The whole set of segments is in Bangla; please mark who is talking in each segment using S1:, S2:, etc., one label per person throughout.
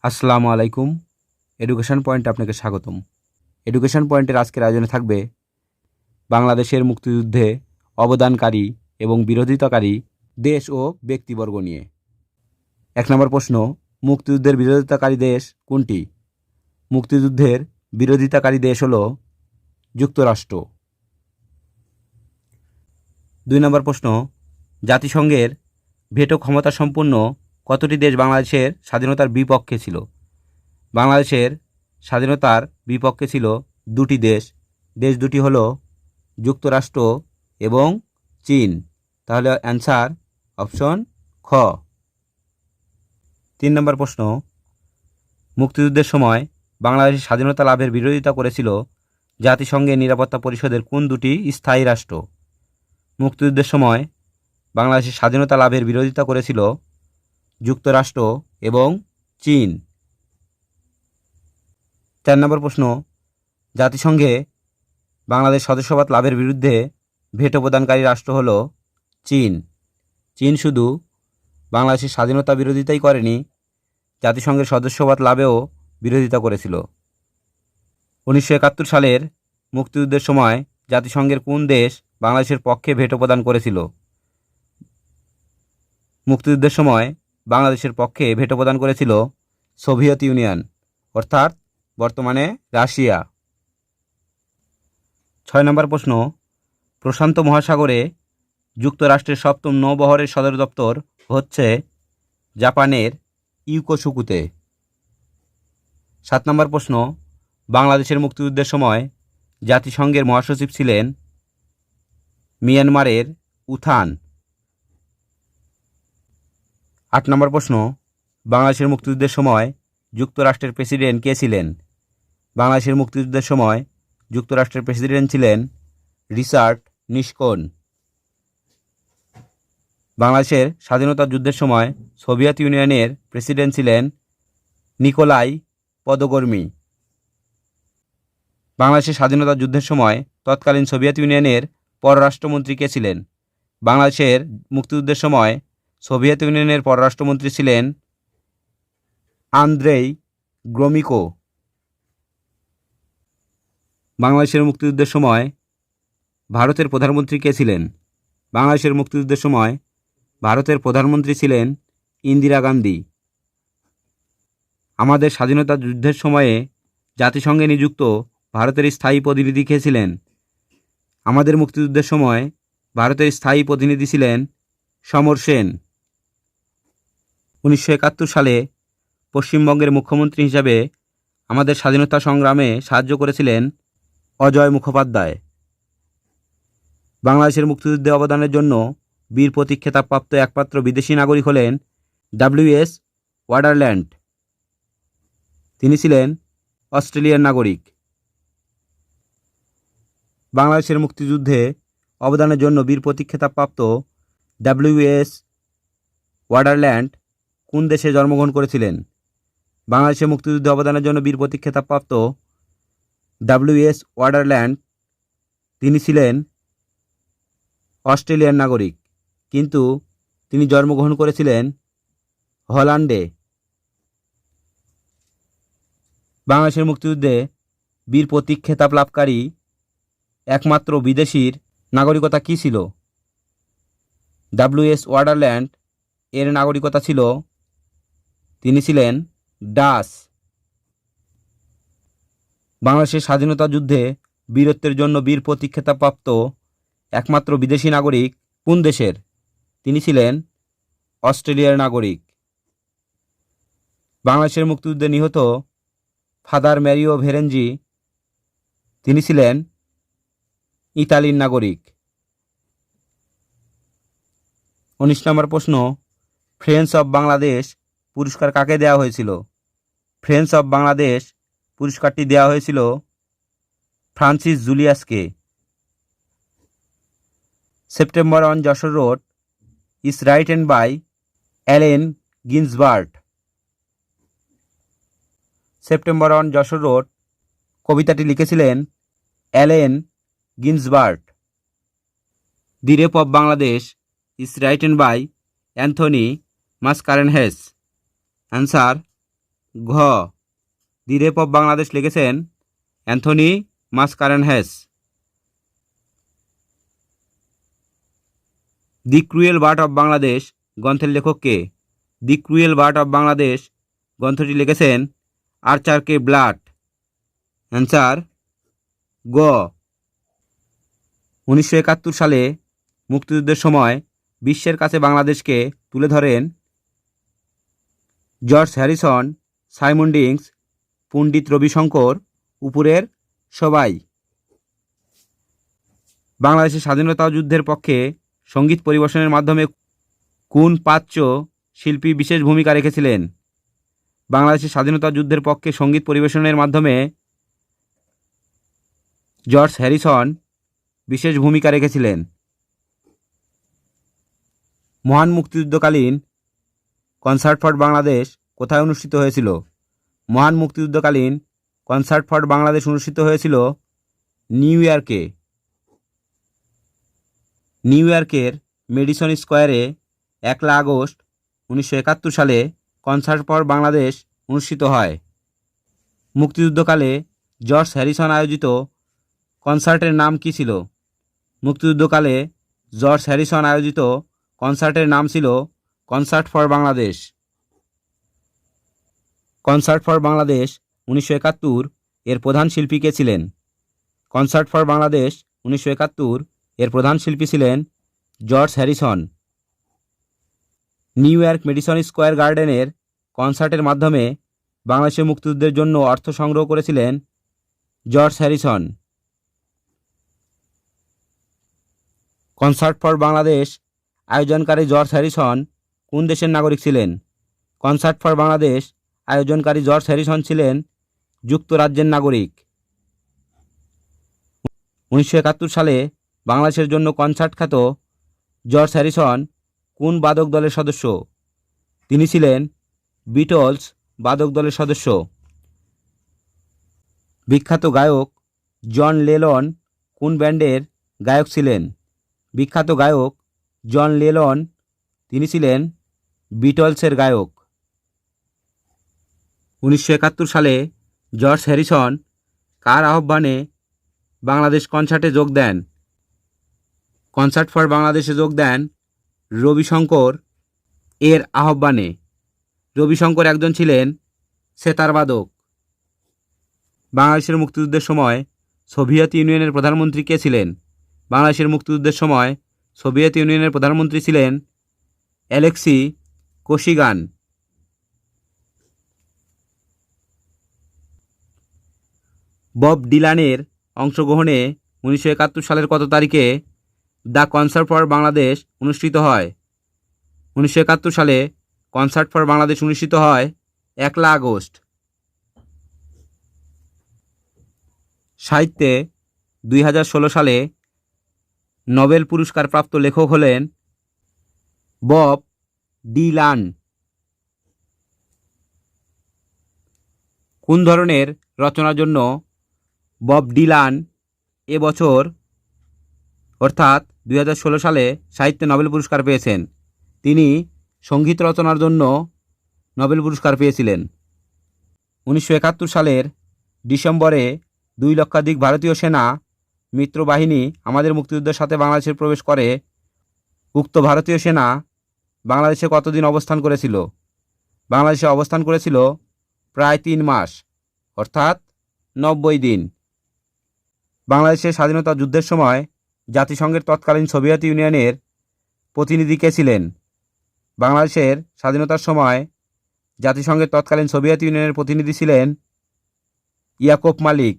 S1: আসসালামু আলাইকুম। এডুকেশন পয়েন্টে আপনাকে স্বাগতম। এডুকেশন পয়েন্টের আজকের আয়োজনে থাকবে বাংলাদেশের মুক্তিযুদ্ধে অবদানকারী এবং বিরোধিতাকারী দেশ ও ব্যক্তিবর্গ নিয়ে। ১ নম্বর প্রশ্ন, মুক্তিযুদ্ধের বিরোধিতাকারী দেশ কোনটি? মুক্তিযুদ্ধের বিরোধিতাকারী দেশ হল যুক্তরাষ্ট্র। ২ নম্বর প্রশ্ন, জাতিসংঘের ভেটো ক্ষমতা সম্পন্ন কতটি দেশ বাংলাদেশের স্বাধীনতার বিপক্ষে ছিল? বাংলাদেশের স্বাধীনতার বিপক্ষে ছিল ২টি দেশ। দেশ দুটি হলো যুক্তরাষ্ট্র এবং চীন। তাহলে অ্যান্সার অপশন খ। ৩ নম্বর প্রশ্ন, মুক্তিযুদ্ধের সময় বাংলাদেশের স্বাধীনতা লাভের বিরোধিতা করেছিল জাতিসংঘের নিরাপত্তা পরিষদের কোন দুটি স্থায়ী রাষ্ট্র? মুক্তিযুদ্ধের সময় বাংলাদেশের স্বাধীনতা লাভের বিরোধিতা করেছিল যুক্তরাষ্ট্র এবং চীন। ৪ নম্বর প্রশ্ন, জাতিসংঘে বাংলাদেশ সদস্যপদ লাভের বিরুদ্ধে ভেটো প্রদানকারী রাষ্ট্র হল চীন। চীন শুধু বাংলাদেশের স্বাধীনতা বিরোধিতাই করেনি, জাতিসংঘের সদস্যপদ লাভেও বিরোধিতা করেছিল। ১৯৭১ সালের মুক্তিযুদ্ধের সময় জাতিসংঘের কোন দেশ বাংলাদেশের পক্ষে ভেটো প্রদান করেছিল? মুক্তিযুদ্ধের সময় বাংলাদেশের পক্ষে ভেটো প্রদান করেছিল সোভিয়েত ইউনিয়ন, অর্থাৎ বর্তমানে রাশিয়া। ৬ নম্বর প্রশ্ন, প্রশান্ত মহাসাগরে যুক্তরাষ্ট্রের ৭ম নৌবহরের সদর দপ্তর হচ্ছে জাপানের ইয়োকোসুকুতে। ৭ নম্বর প্রশ্ন, বাংলাদেশের মুক্তিযুদ্ধের সময় জাতিসংঘের মহাসচিব ছিলেন মিয়ানমারের উথান। ৮ নম্বর প্রশ্ন, বাংলাদেশের মুক্তিযুদ্ধের সময় যুক্তরাষ্ট্রের প্রেসিডেন্ট কে ছিলেন? বাংলাদেশের মুক্তিযুদ্ধের সময় যুক্তরাষ্ট্রের প্রেসিডেন্ট ছিলেন রিচার্ড নিক্সন। বাংলাদেশের স্বাধীনতা যুদ্ধের সময় সোভিয়েত ইউনিয়নের প্রেসিডেন্ট ছিলেন নিকোলাই পদকর্মী। বাংলাদেশের স্বাধীনতা যুদ্ধের সময় তৎকালীন সোভিয়েত ইউনিয়নের পররাষ্ট্রমন্ত্রী কে ছিলেন? বাংলাদেশের মুক্তিযুদ্ধের সময় সোভিয়েত ইউনিয়নের পররাষ্ট্রমন্ত্রী ছিলেন আন্দ্রেই গ্রোমিকো। বাংলাদেশের মুক্তিযুদ্ধের সময় ভারতের প্রধানমন্ত্রী কে ছিলেন? বাংলাদেশের মুক্তিযুদ্ধের সময় ভারতের প্রধানমন্ত্রী ছিলেন ইন্দিরা গান্ধী। আমাদের স্বাধীনতা যুদ্ধের সময়ে জাতিসংঘে নিযুক্ত ভারতের স্থায়ী প্রতিনিধি কে ছিলেন? আমাদের মুক্তিযুদ্ধের সময় ভারতের স্থায়ী প্রতিনিধি ছিলেন সমর সেন। ১৯৭১ সালে পশ্চিমবঙ্গের মুখ্যমন্ত্রী হিসাবে আমাদের স্বাধীনতা সংগ্রামে সাহায্য করেছিলেন অজয় মুখোপাধ্যায়। বাংলাদেশের মুক্তিযুদ্ধে অবদানের জন্য বীর প্রতীক খেতাবপ্রাপ্ত একমাত্র বিদেশি নাগরিক হলেন ডব্লিউ.এস. ওয়ান্ডারল্যান্ড। তিনি ছিলেন অস্ট্রেলিয়ার নাগরিক। বাংলাদেশের মুক্তিযুদ্ধে অবদানের জন্য বীর প্রতীক খেতাবপ্রাপ্ত ডব্লিউ.এস. ওয়ান্ডারল্যান্ড কোন দেশে জন্মগ্রহণ করেছিলেন? বাংলাদেশের মুক্তিযুদ্ধে অবদানের জন্য বীর প্রতীক খেতাবপ্রাপ্ত ডব্লিউ.এস. ওয়ান্ডারল্যান্ড তিনি ছিলেন অস্ট্রেলিয়ার নাগরিক, কিন্তু তিনি জন্মগ্রহণ করেছিলেন হল্যান্ডে। বাংলাদেশের মুক্তিযুদ্ধে বীর প্রতীক খেতাব লাভকারী একমাত্র বিদেশির নাগরিকতা কী ছিল? ডব্লিউ.এস. ওয়ান্ডারল্যান্ড এর নাগরিকতা ছিল, তিনি ছিলেন ডাচ। বাংলাদেশের স্বাধীনতা যুদ্ধে বীরত্বের জন্য বীর প্রতীক খেতাবপ্রাপ্ত একমাত্র বিদেশি নাগরিক কোন দেশের? তিনি ছিলেন অস্ট্রেলিয়ার নাগরিক। বাংলাদেশের মুক্তিযুদ্ধে নিহত ফাদার ম্যারিও ভেরেঞ্জি তিনি ছিলেন ইতালির নাগরিক। ১৯ নম্বর প্রশ্ন, ফ্রেন্ডস অব বাংলাদেশ পুরস্কার কাকে দেওয়া হয়েছিল? ফ্রেন্ডস অব বাংলাদেশ পুরস্কারটি দেওয়া হয়েছিল ফ্রান্সিস জুলিয়াসকে। September on Jessore road is written by Allen Ginsberg. September on Jessore road কবিতাটি লিখেছিলেন Allen Ginsberg. The rape of Bangladesh is written by Anthony Mascarenhas. Answer ঘ দি রেপ অফ বাংলাদেশ লিখেছেন Anthony Mascarenhas. The cruel birth of Bangladesh গ্রন্থের লেখক কে? The cruel birth of Bangladesh গ্রন্থটি লিখেছেন আর্চার কে ব্লাট। অ্যান্সার গ। 1971 সালে মুক্তিযুদ্ধের সময় বিশ্বের কাছে বাংলাদেশকে তুলে ধরেন জর্জ হ্যারিসন, সাইমন ডিংস, পণ্ডিত রবিশঙ্কর, উপরের সবাই। বাংলাদেশের স্বাধীনতা যুদ্ধের পক্ষে সঙ্গীত পরিবেশনের মাধ্যমে কোন প্রাচ্য শিল্পী বিশেষ ভূমিকা রেখেছিলেন? বাংলাদেশের স্বাধীনতা যুদ্ধের পক্ষে সঙ্গীত পরিবেশনের মাধ্যমে জর্জ হ্যারিসন বিশেষ ভূমিকা রেখেছিলেন। মহান মুক্তিযুদ্ধকালীন কনসার্ট ফর বাংলাদেশ কোথায় অনুষ্ঠিত হয়েছিল? মহান মুক্তিযুদ্ধকালীন কনসার্ট ফর বাংলাদেশ অনুষ্ঠিত হয়েছিল নিউ ইয়র্কে। নিউ ইয়র্কের মেডিসন স্কোয়ারে 1 আগস্ট 1971 সালে কনসার্ট ফর বাংলাদেশ অনুষ্ঠিত হয়। মুক্তিযুদ্ধকালে জর্জ হ্যারিসন আয়োজিত কনসার্টের নাম কী ছিল? মুক্তিযুদ্ধকালে জর্জ হ্যারিসন আয়োজিত কনসার্টের নাম ছিল concert for Bangladesh. Concert for Bangladesh 1971 এর প্রধান শিল্পী কে ছিলেন? কনসার্ট ফর বাংলাদেশ 1971 এর প্রধান শিল্পী ছিলেন George Harrison. New York Madison Square গার্ডেনের কনসার্টের মাধ্যমে বাংলাদেশের মুক্তিযুদ্ধের জন্য অর্থ সংগ্রহ করেছিলেন George Harrison. Concert for Bangladesh আয়োজনকারী জর্জ হ্যারিসন কোন দেশের নাগরিক ছিলেন? কনসার্ট ফর বাংলাদেশ আয়োজনকারী জর্জ হ্যারিসন ছিলেন যুক্তরাজ্যের নাগরিক। 1971 সালে বাংলাদেশের জন্য কনসার্ট খ্যাত জর্জ হ্যারিসন কোন বাদক দলের সদস্য? তিনি ছিলেন বিটলস বাদক দলের সদস্য। বিখ্যাত গায়ক জন লেনন কোন ব্যান্ডের গায়ক ছিলেন? বিখ্যাত গায়ক জন লেনন তিনি ছিলেন বিটলসের গায়ক। 1971 সালে জর্জ হ্যারিসন কার আহ্বানে বাংলাদেশ কনসার্টে যোগ দেন? কনসার্ট ফর বাংলাদেশে যোগ দেন রবিশঙ্কর এর আহ্বানে। রবিশঙ্কর একজন ছিলেন সেতারবাদক। বাংলাদেশের মুক্তিযুদ্ধের সময় সোভিয়েত ইউনিয়নের প্রধানমন্ত্রী কে ছিলেন? বাংলাদেশের মুক্তিযুদ্ধের সময় সোভিয়েত ইউনিয়নের প্রধানমন্ত্রী ছিলেন অ্যালেক্সি কোসিগান। বব ডিলানের অংশগ্রহণে 1971 সালের কত তারিখে দ্য কনসার্ট ফর বাংলাদেশ অনুষ্ঠিত হয়? 1971 সালে কনসার্ট ফর বাংলাদেশ অনুষ্ঠিত হয় 1 আগস্ট। সাহিত্যে 2016 সালে নোবেল পুরস্কার প্রাপ্ত লেখক হলেন বব ডিলান। কোন ধরনের রচনার জন্য বব ডিলান এবছর অর্থাৎ 2016 সালে সাহিত্যে নোবেল পুরস্কার পেয়েছেন? তিনি সঙ্গীত রচনার জন্য নোবেল পুরস্কার পেয়েছিলেন। 1971 সালের ডিসেম্বরে 2 লক্ষাধিক ভারতীয় সেনা মিত্রবাহিনী আমাদের মুক্তিযুদ্ধের সাথে বাংলাদেশে প্রবেশ করে। উক্ত ভারতীয় সেনা বাংলাদেশে কতদিন অবস্থান করেছিল? বাংলাদেশে অবস্থান করেছিল প্রায় 3 মাস অর্থাৎ 90 দিন। বাংলাদেশের স্বাধীনতা যুদ্ধের সময় জাতিসংঘের তৎকালীন সোভিয়েত ইউনিয়নের প্রতিনিধি কে ছিলেন? বাংলাদেশের স্বাধীনতার সময় জাতিসংঘের তৎকালীন সোভিয়েত ইউনিয়নের প্রতিনিধি ছিলেন ইয়াকুব মালিক।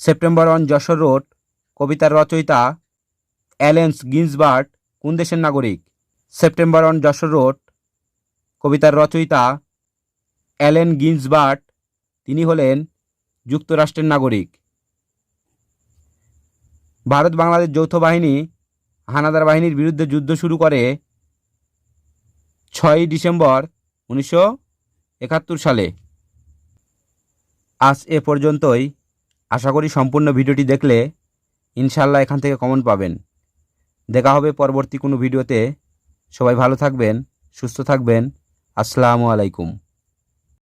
S1: সেপ্টেম্বর অন যশোর রোড কবিতার রচয়িতা অ্যালেন গিন্সবার্গ কোন দেশের নাগরিক? সেপ্টেম্বর অন যশোর রোড কবিতার রচয়িতা অ্যালেন গিন্সবার্গ তিনি হলেন যুক্তরাষ্ট্রের নাগরিক। ভারত বাংলাদেশ যৌথ বাহিনী হানাদার বাহিনীর বিরুদ্ধে যুদ্ধ শুরু করে 6 ডিসেম্বর 1971 সালে। আজ এ পর্যন্তই। আশা করি সম্পূর্ণ ভিডিওটি দেখলে ইনশাআল্লাহ এখান থেকে কমন পাবেন। দেখা হবে পরবর্তী কোনো ভিডিওতে। সবাই ভালো থাকবেন, সুস্থ থাকবেন। আসসালামু আলাইকুম।